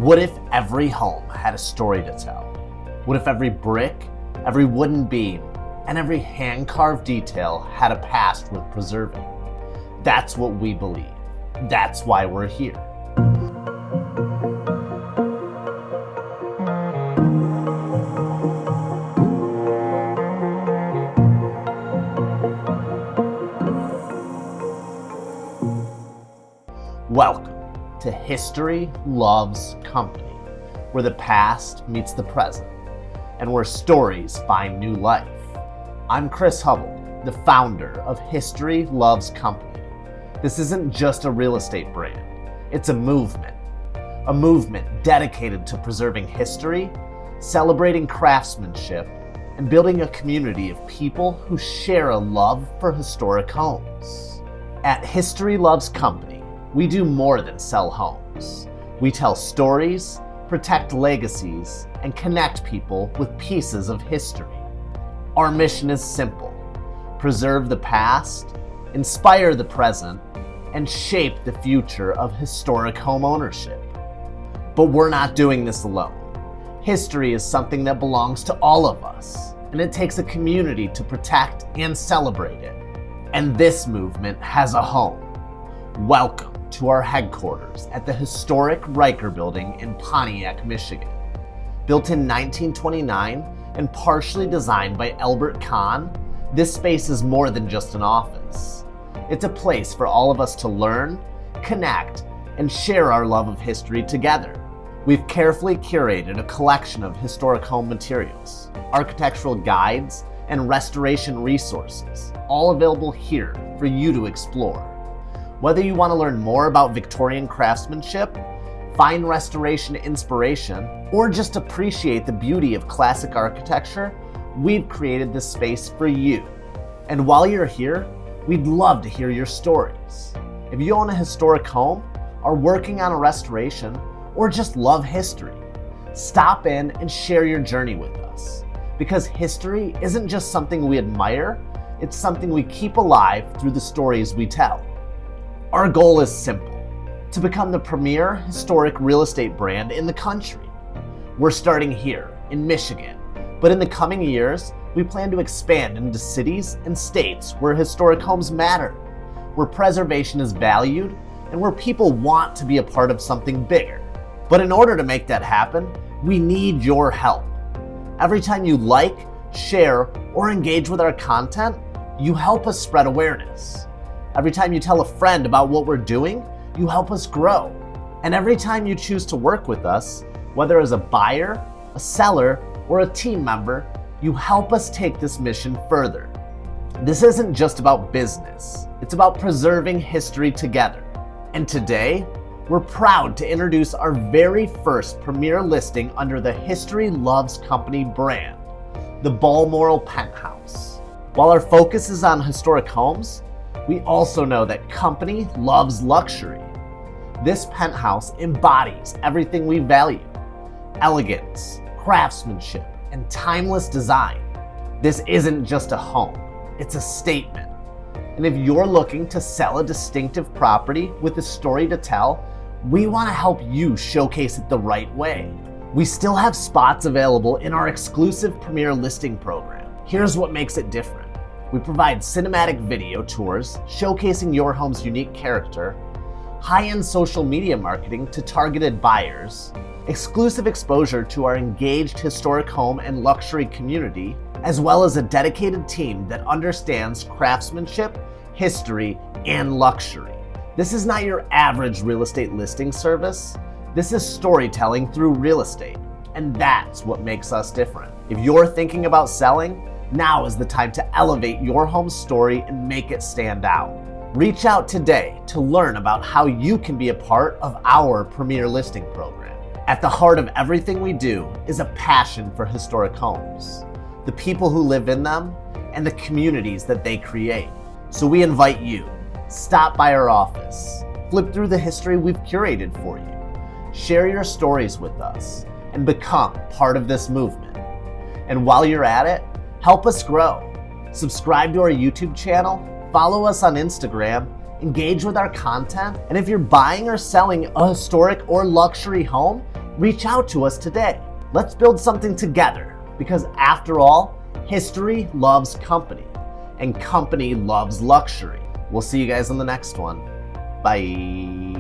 What if every home had a story to tell? What if every brick, every wooden beam, and every hand-carved detail had a past worth preserving? That's what we believe. That's why we're here. Welcome to History Loves Company, where the past meets the present, and where stories find new life. I'm Chris Hubble, the founder of History Loves Company. This isn't just a real estate brand, it's a movement dedicated to preserving history, celebrating craftsmanship, and building a community of people who share a love for historic homes. At History Loves Company, we do more than sell homes. We tell stories, protect legacies, and connect people with pieces of history. Our mission is simple: preserve the past, inspire the present, and shape the future of historic home ownership. But we're not doing this alone. History is something that belongs to all of us, and it takes a community to protect and celebrate it. And this movement has a home. Welcome to our headquarters at the historic Riker Building in Pontiac, Michigan. Built in 1929 and partially designed by Albert Kahn, this space is more than just an office. It's a place for all of us to learn, connect, and share our love of history together. We've carefully curated a collection of historic home materials, architectural guides, and restoration resources, all available here for you to explore. Whether you want to learn more about Victorian craftsmanship, find restoration inspiration, or just appreciate the beauty of classic architecture, we've created this space for you. And while you're here, we'd love to hear your stories. If you own a historic home, are working on a restoration, or just love history, stop in and share your journey with us. Because history isn't just something we admire, it's something we keep alive through the stories we tell. Our goal is simple: to become the premier historic real estate brand in the country. We're starting here in Michigan, but in the coming years, we plan to expand into cities and states where historic homes matter, where preservation is valued, and where people want to be a part of something bigger. But in order to make that happen, we need your help. Every time you like, share, or engage with our content, you help us spread awareness. Every time you tell a friend about what we're doing, you help us grow. And every time you choose to work with us, whether as a buyer, a seller, or a team member, you help us take this mission further. This isn't just about business, it's about preserving history together. And today, we're proud to introduce our very first premier listing under the History Loves Company brand, the Balmoral Penthouse. While our focus is on historic homes, we also know that company loves luxury. This penthouse embodies everything we value: elegance, craftsmanship, and timeless design. This isn't just a home, it's a statement. And if you're looking to sell a distinctive property with a story to tell, we want to help you showcase it the right way. We still have spots available in our exclusive premier listing program. Here's what makes it different. We provide cinematic video tours showcasing your home's unique character, high-end social media marketing to targeted buyers, exclusive exposure to our engaged historic home and luxury community, as well as a dedicated team that understands craftsmanship, history, and luxury. This is not your average real estate listing service. This is storytelling through real estate, and that's what makes us different. If you're thinking about selling, now is the time to elevate your home's story and make it stand out. Reach out today to learn about how you can be a part of our premier listing program. At the heart of everything we do is a passion for historic homes, the people who live in them, and the communities that they create. So we invite you, stop by our office, flip through the history we've curated for you, share your stories with us, and become part of this movement. And while you're at it, help us grow. Subscribe to our YouTube channel, follow us on Instagram, engage with our content, and if you're buying or selling a historic or luxury home, reach out to us today. Let's build something together, because after all, history loves company, and company loves luxury. We'll see you guys on the next one. Bye.